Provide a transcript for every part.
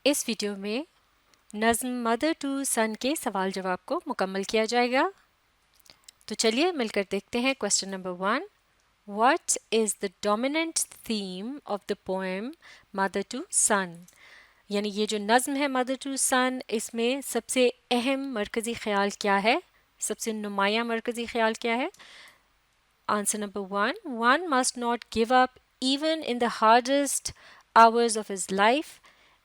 اس video میں نظم mother to سن کے سوال جواب کو مکمل کیا جائے گا. تو چلیے مل کر دیکھتے ہیں. Question number 1. What is the dominant theme of the poem Mother to Son? یعنی یہ جو نظم ہے مدر ٹو سن، اس میں سب سے اہم مرکزی خیال کیا ہے، سب سے نمایاں مرکزی خیال کیا ہے؟ Answer number 1. One must not give up even in the hardest hours of his life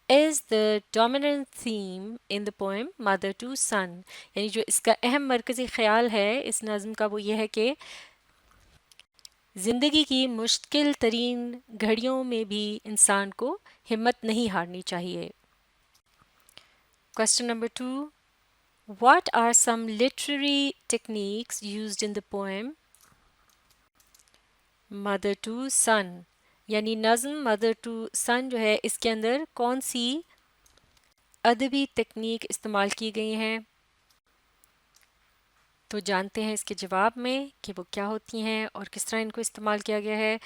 is the dominant theme in the poem Mother to Son. یعنی جو اس کا اہم مرکزی خیال ہے اس نظم کا وہ یہ ہے کہ زندگی کی مشکل ترین گھڑیوں میں بھی انسان کو ہمت نہیں ہارنی چاہیے. Question number 2. What are some literary techniques used in the poem Mother to Son? یعنی نظم مدر ٹو سن جو ہے اس کے اندر کون سی ادبی تکنیک استعمال کی گئی ہیں؟ تو جانتے ہیں اس کے جواب میں کہ وہ کیا ہوتی ہیں اور کس طرح ان کو استعمال کیا گیا ہے.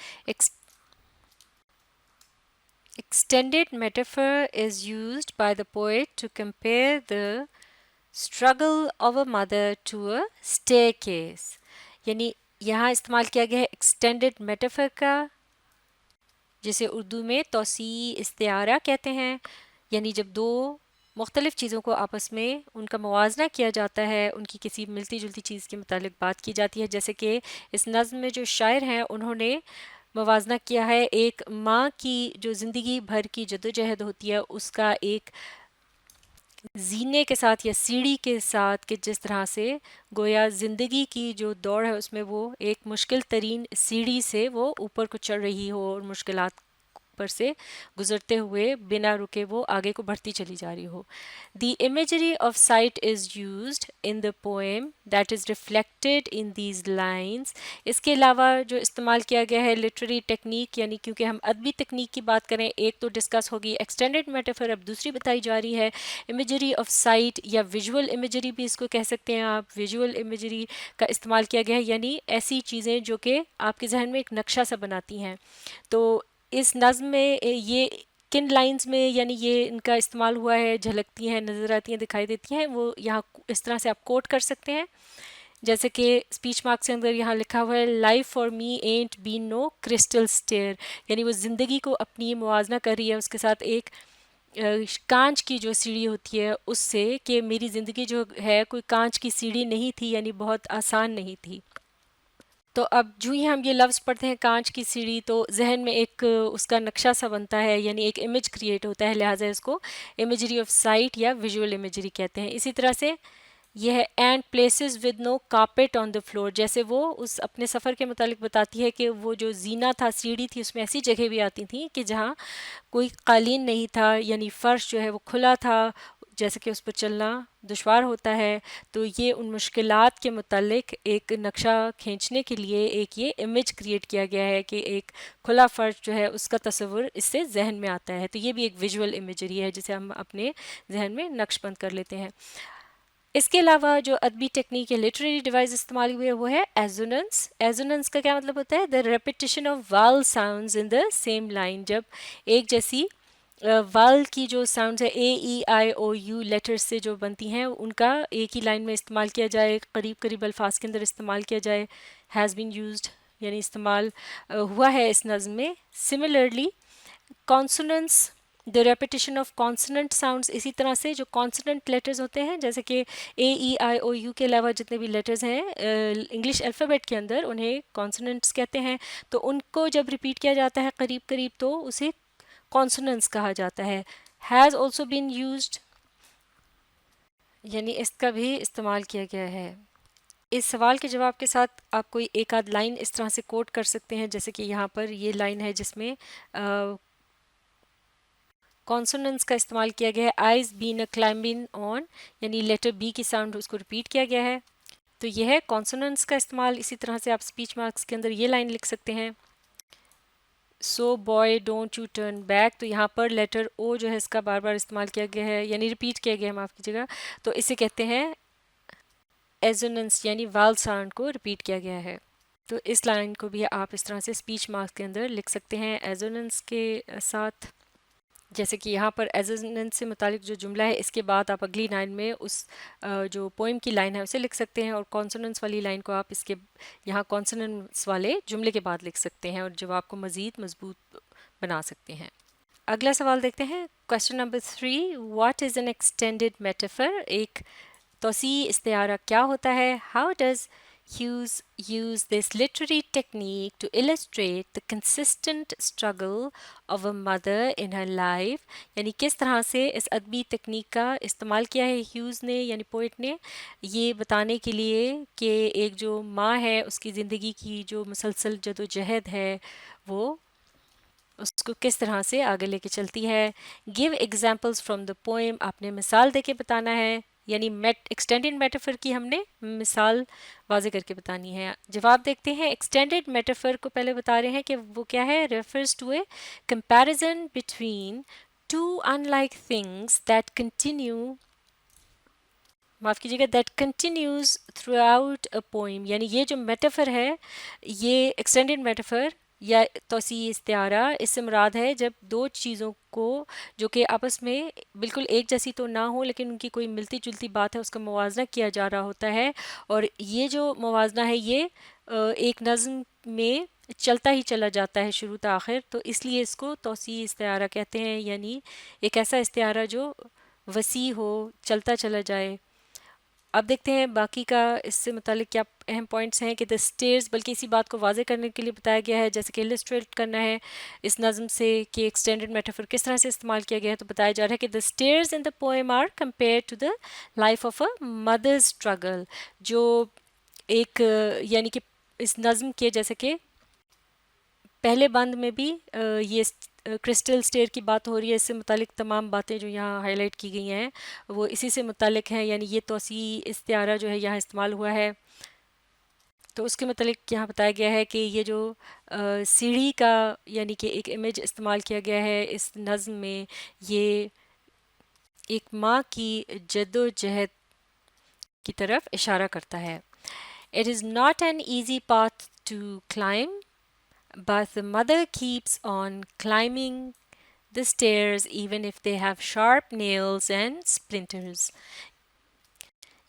Extended metaphor is used by the poet to compare the struggle of a mother to a staircase. یعنی یہاں استعمال کیا گیا ہے ایکسٹینڈڈ میٹافر کا، جسے اردو میں توسیع استعارہ کہتے ہیں. یعنی جب دو مختلف چیزوں کو آپس میں ان کا موازنہ کیا جاتا ہے، ان کی کسی ملتی جلتی چیز کے متعلق بات کی جاتی ہے. جیسے کہ اس نظم میں جو شاعر ہیں انہوں نے موازنہ کیا ہے ایک ماں کی جو زندگی بھر کی جدوجہد ہوتی ہے اس کا ایک زینے کے ساتھ یا سیڑھی کے ساتھ، کہ جس طرح سے گویا زندگی کی جو دوڑ ہے اس میں وہ ایک مشکل ترین سیڑھی سے وہ اوپر کو چڑھ رہی ہو اور مشکلات پر سے گزرتے ہوئے بنا رکے وہ آگے کو بڑھتی چلی جا رہی ہو. دی imagery of sight is used in the poem that is reflected in these lines. اس کے علاوہ جو استعمال کیا گیا ہے لٹریری ٹیکنیک، یعنی کیونکہ ہم ادبی تکنیک کی بات کریں، ایک تو ڈسکس ہوگی ایکسٹینڈڈ میٹافر، اب دوسری بتائی جا رہی ہے امیجری آف سائٹ یا ویژول امیجری بھی اس کو کہہ سکتے ہیں آپ. ویژول امیجری کا استعمال کیا گیا ہے یعنی ایسی چیزیں جو کہ آپ کے ذہن میں ایک نقشہ سا بناتی ہیں. تو اس نظم میں یہ کن لائنز میں یعنی یہ ان کا استعمال ہوا ہے، جھلکتی ہیں، نظر آتی ہیں، دکھائی دیتی ہیں، وہ یہاں اس طرح سے آپ کوٹ کر سکتے ہیں. جیسے کہ اسپیچ مارکس کے اندر یہاں لکھا ہوا ہے لائف فار می اینٹ بین نو کرسٹل اسٹیئر. یعنی وہ زندگی کو اپنی موازنہ کر رہی ہے اس کے ساتھ ایک کانچ کی جو سیڑھی ہوتی ہے اس سے، کہ میری زندگی جو ہے کوئی کانچ کی سیڑھی نہیں تھی، یعنی بہت آسان نہیں تھی. تو اب جو ہی ہم یہ لفظ پڑھتے ہیں کانچ کی سیڑھی تو ذہن میں ایک اس کا نقشہ سا بنتا ہے، یعنی ایک امیج کریٹ ہوتا ہے، لہٰذا اس کو امیجری آف سائٹ یا ویژول امیجری کہتے ہیں. اسی طرح سے یہ ہے and places with no carpet on the floor. جیسے وہ اس اپنے سفر کے متعلق بتاتی ہے کہ وہ جو زینہ تھا، سیڑھی تھی، اس میں ایسی جگہ بھی آتی تھیں کہ جہاں کوئی قالین نہیں تھا، یعنی فرش جو ہے وہ کھلا تھا، جیسے کہ اس پر چلنا دشوار ہوتا ہے. تو یہ ان مشکلات کے متعلق ایک نقشہ کھینچنے کے لیے ایک یہ امیج کریٹ کیا گیا ہے کہ ایک کھلا فرش جو ہے اس کا تصور اس سے ذہن میں آتا ہے. تو یہ بھی ایک ویژول امیجری ہے جسے ہم اپنے ذہن میں نقش بند کر لیتے ہیں. اس کے علاوہ جو ادبی ٹیکنیک یا لٹریری ڈیوائس استعمال ہوئے وہ ہے ایزوننس. ایزوننس کا کیا مطلب ہوتا ہے؟ دا ریپیٹیشن آف وال sounds in the same line. جب ایک جیسی وال کی جو ساؤنڈز ہے اے ای آئی او یو لیٹرز سے جو بنتی ہیں ان کا ایک ہی لائن میں استعمال کیا جائے، قریب قریب الفاظ کے اندر استعمال کیا جائے. ہیز بین یوزڈ یعنی استعمال ہوا ہے اس نظم میں. Similarly consonance, the repetition of consonant sounds. اسی طرح سے جو کانسوننٹ لیٹرز ہوتے ہیں جیسے کہ اے ای آئی او یو کے علاوہ جتنے بھی لیٹرز ہیں انگلش الفابیٹ کے اندر انہیں کانسوننٹس کہتے ہیں. تو ان کو جب ریپیٹ کیا جاتا ہے قریب قریب تو اسے کانسوننس کہا جاتا ہے. ہیز آلسو بین یوزڈ یعنی اس کا بھی استعمال کیا گیا ہے. اس سوال کے جواب کے ساتھ آپ کوئی ایک آدھ لائن اس طرح سے کوٹ کر سکتے ہیں، جیسے کہ یہاں پر یہ لائن ہے جس میں کانسوننس کا استعمال کیا گیا ہے. آئیز بین اے کلائمبنگ آن یعنی لیٹر بی کی ساؤنڈ اس کو ریپیٹ کیا گیا ہے. تو یہ ہے کانسوننس کا استعمال. اسی طرح سے آپ اسپیچ مارکس کے اندر یہ لائن لکھ سکتے ہیں so boy don't you turn back. تو یہاں پر لیٹر او جو ہے اس کا بار بار استعمال کیا گیا ہے، یعنی ریپیٹ کیا گیا ہے، معاف کیجیے گا. تو اسے کہتے ہیں ایزوننس یعنی وال ساؤنڈ کو ریپیٹ کیا گیا ہے. تو اس لائن کو بھی آپ اس طرح سے اسپیچ مارکس کے اندر لکھ سکتے ہیں ایزوننس کے ساتھ. جیسے کہ یہاں پر ایزننٹ سے متعلق جو جملہ ہے اس کے بعد آپ اگلی لائن میں اس جو پوئم کی لائن ہے اسے لکھ سکتے ہیں، اور کانسوننٹس والی لائن کو آپ اس کے یہاں کانسوننٹس والے جملے کے بعد لکھ سکتے ہیں اور جواب کو مزید مضبوط بنا سکتے ہیں۔ اگلا سوال دیکھتے ہیں، question number 3، what is an extended metaphor? ایک توسیعی استعارہ کیا ہوتا ہے؟ How does Hughes use this literary technique to illustrate the consistent struggle of a mother in her life؟ یعنی کس طرح سے اس ادبی تکنیک کا استعمال کیا ہے ہیوز نے یعنی پوئٹ نے، یہ بتانے کے لیے کہ ایک جو ماں ہے اس کی زندگی کی جو مسلسل جد و جہد ہے وہ اس کو کس طرح سے آگے لے کے چلتی ہے۔ Give examples from the poem, آپ نے مثال دے کے بتانا ہے، یعنی ایکسٹینڈیڈ میٹافر کی ہم نے مثال واضح کر کے بتانی ہے۔ جواب دیکھتے ہیں، ایکسٹینڈیڈ میٹافر کو پہلے بتا رہے ہیں کہ وہ کیا ہے، refers to a comparison between two unlike things that continue, معاف کیجیے گا، that continues throughout a poem, یعنی یہ جو میٹافر ہے، یہ ایکسٹینڈیڈ میٹافر یا توسیعی استعارہ، اس سے مراد ہے جب دو چیزوں کو جو کہ آپس میں بالکل ایک جیسی تو نہ ہو لیکن ان کی کوئی ملتی جلتی بات ہے اس کا موازنہ کیا جا رہا ہوتا ہے، اور یہ جو موازنہ ہے یہ ایک نظم میں چلتا ہی چلا جاتا ہے شروع تا آخر، تو اس لیے اس کو توسیعی استعارہ کہتے ہیں، یعنی ایک ایسا استعارہ جو وسیع ہو، چلتا چلا جائے۔ اب دیکھتے ہیں باقی کا اس سے متعلق کیا اہم پوائنٹس ہیں کہ دا اسٹیئرز، بلکہ اسی بات کو واضح کرنے کے لیے بتایا گیا ہے جیسے کہ السٹریٹ کرنا ہے اس نظم سے کہ ایکسٹینڈڈ میٹافر کس طرح سے استعمال کیا گیا ہے، تو بتایا جا رہا ہے کہ the stairs in the poem are compare to the life of a mother's struggle, جو ایک یعنی کہ اس نظم کے جیسے کہ پہلے بند میں بھی یہ کرسٹل اسٹیئر کی بات ہو رہی ہے، اس سے متعلق تمام باتیں جو یہاں ہائی لائٹ کی گئی ہیں وہ اسی سے متعلق ہیں، یعنی یہ توسیعی استعارہ جو ہے یہاں استعمال ہوا ہے، تو اس کے متعلق یہاں بتایا گیا ہے کہ یہ جو سیڑھی کا یعنی کہ ایک امیج استعمال کیا گیا ہے اس نظم میں، یہ ایک ماں کی جد و جہد کی طرف اشارہ کرتا ہے۔ It is not an easy path to climb, but the mother keeps on climbing the stairs even if they have sharp nails and splinters۔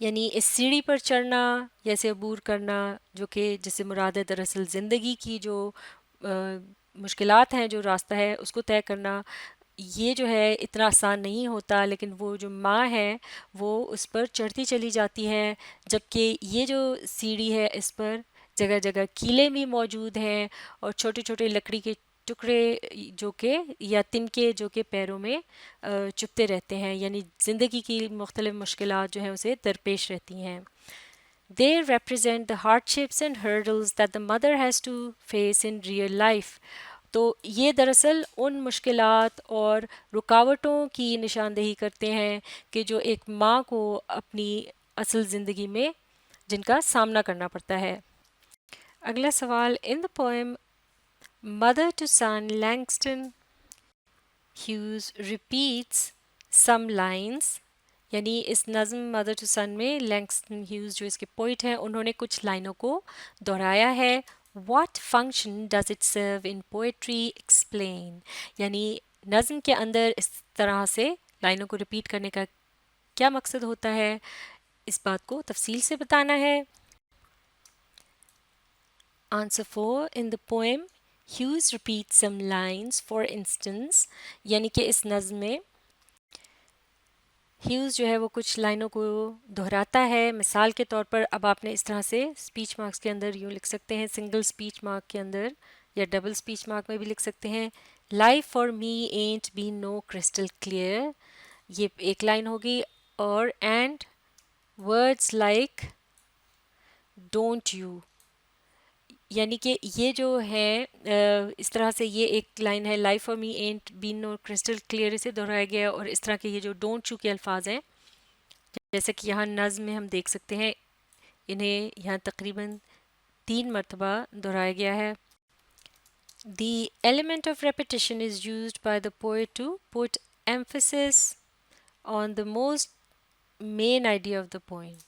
یعنی اس سیڑھی پر چڑھنا یا اسے عبور کرنا جو کہ جس سے مراد ہے دراصل زندگی کی جو مشکلات ہیں، جو راستہ ہے اس کو طے کرنا، یہ جو ہے اتنا آسان نہیں ہوتا، لیکن وہ جو ماں ہے وہ اس پر چڑھتی چلی جاتی ہے، جبکہ یہ جو سیڑھی ہے اس پر جگہ جگہ کیلیں بھی موجود ہیں اور چھوٹے چھوٹے لکڑی کے ٹکڑے جو کہ یا تنکے جو کہ پیروں میں چبھتے رہتے ہیں، یعنی زندگی کی مختلف مشکلات جو ہیں اسے درپیش رہتی ہیں۔ They represent the hardships and hurdles that the mother has to face in real life۔ تو یہ دراصل ان مشکلات اور رکاوٹوں کی نشاندہی کرتے ہیں کہ جو ایک ماں کو اپنی اصل زندگی میں جن کا سامنا کرنا پڑتا ہے۔ اگلا سوال، in the poem Mother to Son Langston Hughes repeats some lines, یعنی اس نظم مدر ٹو سن میں لینگسٹن ہیوز جو اس کے پوئٹ ہیں انہوں نے کچھ لائنوں کو دہرایا ہے۔ What function does it serve in poetry explain, یعنی نظم کے اندر اس طرح سے لائنوں کو ریپیٹ کرنے کا کیا مقصد ہوتا ہے، اس بات کو تفصیل سے بتانا ہے۔ Answer 4، in the poem Hughes repeat some lines for instance, یعنی کہ اس نظم میں ہیوز جو ہے وہ کچھ لائنوں کو دہراتا ہے، مثال کے طور پر اب آپ نے اس طرح سے اسپیچ مارکس کے اندر یوں لکھ سکتے ہیں، سنگل اسپیچ مارک کے اندر یا ڈبل اسپیچ مارک میں بھی لکھ سکتے ہیں، لائف فار می اینٹ بی نو کرسٹل کلیئر، یہ ایک لائن ہوگی، اور and words like don't you, یعنی کہ یہ جو ہے اس طرح سے یہ ایک لائن ہے، لائف فار می اینٹ بی نو کرسٹل کلیئر، اسے دہرایا گیا ہے، اور اس طرح کے یہ جو ڈونٹ یو کے الفاظ ہیں جیسے کہ یہاں نظم میں ہم دیکھ سکتے ہیں انہیں یہاں تقریباً 3 مرتبہ دہرایا گیا ہے۔ The element of repetition is used by the poet to put emphasis on the most main idea of the poem۔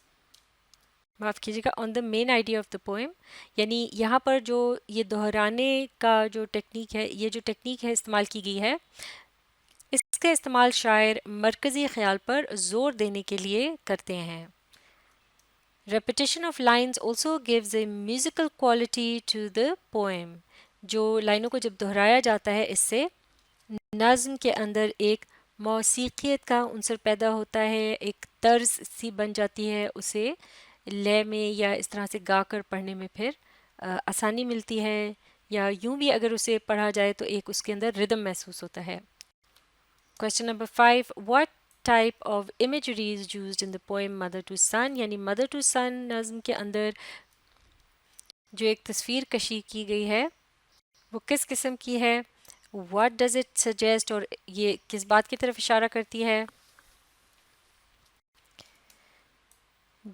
معاف کیجیے گا، on the main idea of the poem, یعنی یہاں پر جو یہ دہرانے کا جو ٹیکنیک ہے، یہ جو ٹیکنیک ہے استعمال کی گئی ہے اس کا استعمال شاعر مرکزی خیال پر زور دینے کے لیے کرتے ہیں. Repetition of lines also gives a musical quality to the poem. جو لائنوں کو جب دہرایا جاتا ہے اس سے نظم کے اندر ایک موسیقیت کا عنصر پیدا ہوتا ہے، ایک طرز سی بن جاتی ہے، اسے لے میں یا اس طرح سے گا کر پڑھنے میں پھر آسانی ملتی ہے، یا یوں بھی اگر اسے پڑھا جائے تو ایک اس کے اندر ردم محسوس ہوتا ہے. Question number 5. What type of imagery is used in the poem Mother to Son؟ یعنی Mother to Son نظم کے اندر جو ایک تصویر کشی کی گئی ہے وہ کس قسم کی ہے؟ What does it suggest؟ اور یہ کس بات کی طرف اشارہ کرتی ہے؟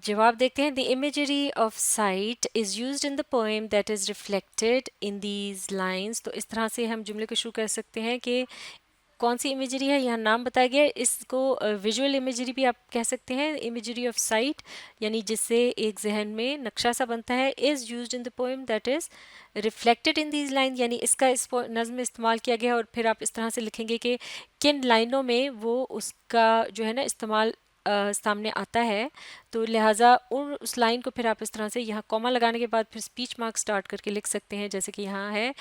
جواب دیکھتے ہیں. The imagery of sight is used in the poem that is reflected in these lines. تو اس طرح سے ہم جملے کو شروع کر سکتے ہیں کہ کون سی امیجری ہے، یہاں نام بتایا گیا ہے، اس کو ویژول امیجری بھی آپ کہہ سکتے ہیں. امیجری آف سائٹ یعنی جس سے ایک ذہن میں نقشہ سا بنتا ہے. Is used in the poem that is reflected in these line, یعنی اس کا اس نظم میں استعمال کیا گیا. اور پھر آپ اس طرح سے لکھیں گے کہ کن لائنوں میں وہ اس کا جو ہے نا استعمال سامنے آتا ہے. تو لہٰذا اس لائن کو پھر آپ اس طرح سے یہاں کوما لگانے کے بعد پھر اسپیچ مارک اسٹارٹ کر کے لکھ سکتے ہیں، جیسے کہ یہاں ہے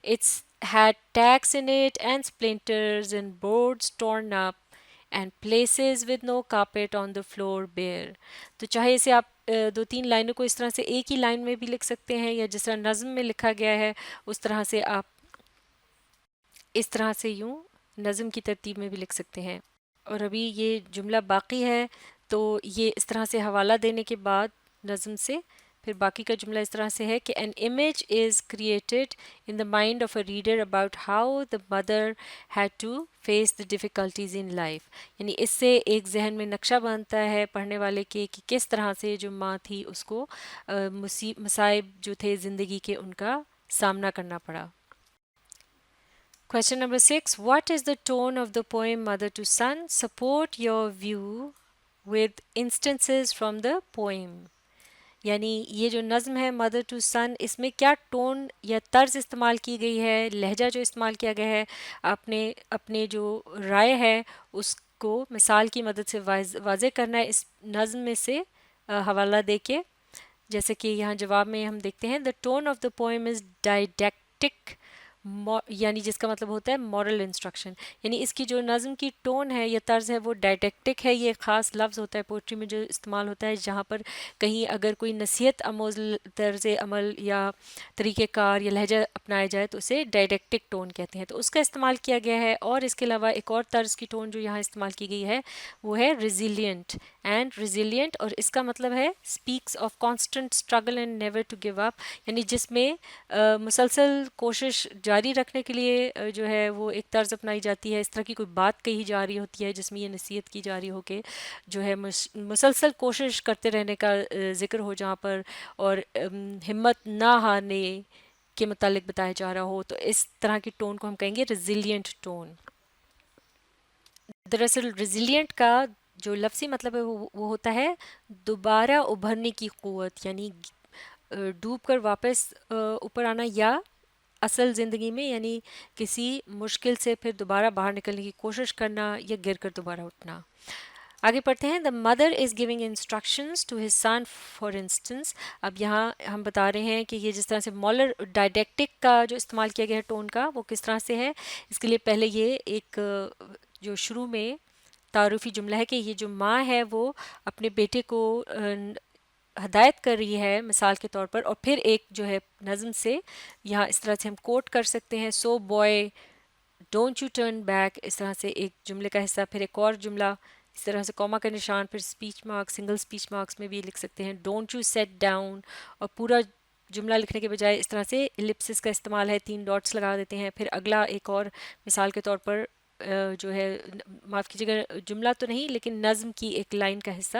it's had tacks in it and splinters and boards torn up and places with no carpet on the floor bare. تو چاہے اسے آپ دو تین لائنوں کو اس طرح سے ایک ہی لائن میں بھی لکھ سکتے ہیں، یا جس طرح نظم میں لکھا گیا ہے اس طرح سے آپ اس طرح سے یوں نظم کی ترتیب میں بھی لکھ سکتے ہیں. اور ابھی یہ جملہ باقی ہے تو یہ اس طرح سے حوالہ دینے کے بعد نظم سے پھر باقی کا جملہ اس طرح سے ہے کہ an image is created in the mind of a reader about how the mother had to face the difficulties in life. یعنی اس سے ایک ذہن میں نقشہ بنتا ہے پڑھنے والے کے کہ کس طرح سے جو ماں تھی اس کو مصائب جو تھے زندگی کے ان کا سامنا کرنا پڑا. Question number 6. What is the tone of the poem Mother to Son? Support your view with instances from the poem. یعنی یہ جو نظم ہے مدر ٹو سن، اس میں کیا ٹون یا طرز استعمال کی گئی ہے، لہجہ جو استعمال کیا گیا ہے، اپنے جو رائے ہے اس کو مثال کی مدد سے واضح کرنا ہے اس نظم میں سے حوالہ دے کے. جیسے کہ یہاں جواب میں ہم دیکھتے ہیں the tone of the poem is didactic، یعنی جس کا مطلب ہوتا ہے مورل انسٹرکشن. یعنی اس کی جو نظم کی ٹون ہے یا طرز ہے وہ ڈائڈیکٹک ہے. یہ خاص لفظ ہوتا ہے پوئٹری میں جو استعمال ہوتا ہے جہاں پر کہیں اگر کوئی نصیحت آموز طرز عمل یا طریقہ کار یا لہجہ اپنایا جائے تو اسے ڈائڈیکٹک ٹون کہتے ہیں، تو اس کا استعمال کیا گیا ہے. اور اس کے علاوہ ایک اور طرز کی ٹون جو یہاں استعمال کی گئی ہے وہ ہے ریزیلینٹ اینڈ ریزیلینٹ، اور اس کا مطلب ہے speaks of constant struggle and never to give up, یعنی جس میں مسلسل کوشش جاری رکھنے کے لیے جو ہے وہ ایک طرز اپنائی جاتی ہے. اس طرح کی کوئی بات کہی جا رہی ہوتی ہے جس میں یہ نصیحت کی جا رہی ہو کہ جو ہے مسلسل کوشش کرتے رہنے کا ذکر ہو جہاں پر، اور ہمت نہ ہارنے کے متعلق بتایا جا رہا ہو، تو اس طرح کی ٹون کو ہم کہیں گے ریزیلینٹ ٹون. دراصل ریزیلینٹ کا جو لفظی مطلب ہے وہ ہوتا ہے دوبارہ ابھرنے کی قوت، یعنی ڈوب کر واپس اوپر آنا، یا اصل زندگی میں یعنی کسی مشکل سے پھر دوبارہ باہر نکلنے کی کوشش کرنا یا گر کر دوبارہ اٹھنا. آگے پڑھتے ہیں. The mother is giving instructions to his son for instance. اب یہاں ہم بتا رہے ہیں کہ یہ جس طرح سے مولر ڈائڈیکٹک کا جو استعمال کیا گیا ہے ٹون کا وہ کس طرح سے ہے. اس کے لیے پہلے یہ ایک جو شروع میں تعارفی جملہ ہے کہ یہ جو ماں ہے وہ اپنے بیٹے کو ہدایت کر رہی ہے مثال کے طور پر، اور پھر ایک جو ہے نظم سے یہاں اس طرح سے ہم کوٹ کر سکتے ہیں so boy don't you turn back, اس طرح سے ایک جملے کا حصہ، پھر ایک اور جملہ اس طرح سے کوما کا نشان، پھر speech marks, single speech marks میں بھی لکھ سکتے ہیں ڈونٹ یو سیٹ ڈاؤن، اور پورا جملہ لکھنے کے بجائے اس طرح سے الپسس کا استعمال ہے، 3 ڈاٹس لگا دیتے ہیں. پھر اگلا ایک اور مثال کے طور پر جو ہے معاف کیجیے گا جملہ تو نہیں لیکن نظم کی ایک لائن کا حصہ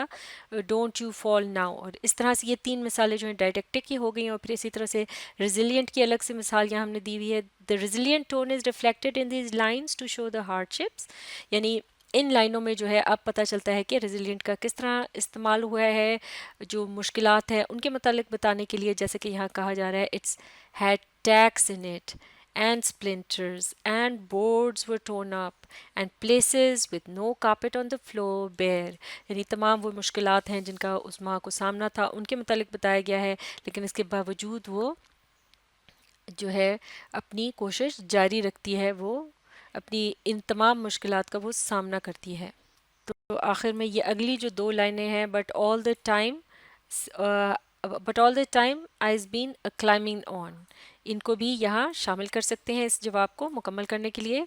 ڈونٹ یو فال ناؤ، اور اس طرح سے یہ 3 مثالیں جو ہیں ڈائڈیکٹک کی ہو گئی ہیں. اور پھر اسی طرح سے ریزیلینٹ کی الگ سے مثال یہاں ہم نے دی ہوئی ہے. The resilient tone is reflected in these lines to show the hardships, یعنی ان لائنوں میں جو ہے اب پتہ چلتا ہے کہ ریزیلینٹ کا کس طرح استعمال ہوا ہے جو مشکلات ہیں ان کے متعلق بتانے کے لیے، جیسے کہ یہاں کہا جا رہا ہے its head takes in it and splinters, and boards were torn up, and places with no carpet on the floor bare. یعنی تمام وہ مشکلات ہیں جن کا اس ماں کو سامنا تھا ان کے متعلق بتایا گیا ہے، لیکن اس کے باوجود وہ جو ہے اپنی کوشش جاری رکھتی ہے، وہ اپنی ان تمام مشکلات کا وہ سامنا کرتی ہے۔ تو آخر میں یہ اگلی جو دو لائنیں ہیں، but all the time I'se been climbing on, ان کو بھی یہاں شامل کر سکتے ہیں اس جواب کو مکمل کرنے کے لیے۔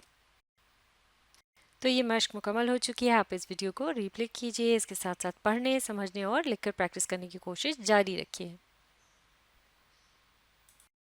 تو یہ مشق مکمل ہو چکی ہے، آپ اس ویڈیو کو ریپلے کیجئے، اس کے ساتھ ساتھ پڑھنے، سمجھنے اور لکھ کر پریکٹس کرنے کی کوشش جاری رکھیے۔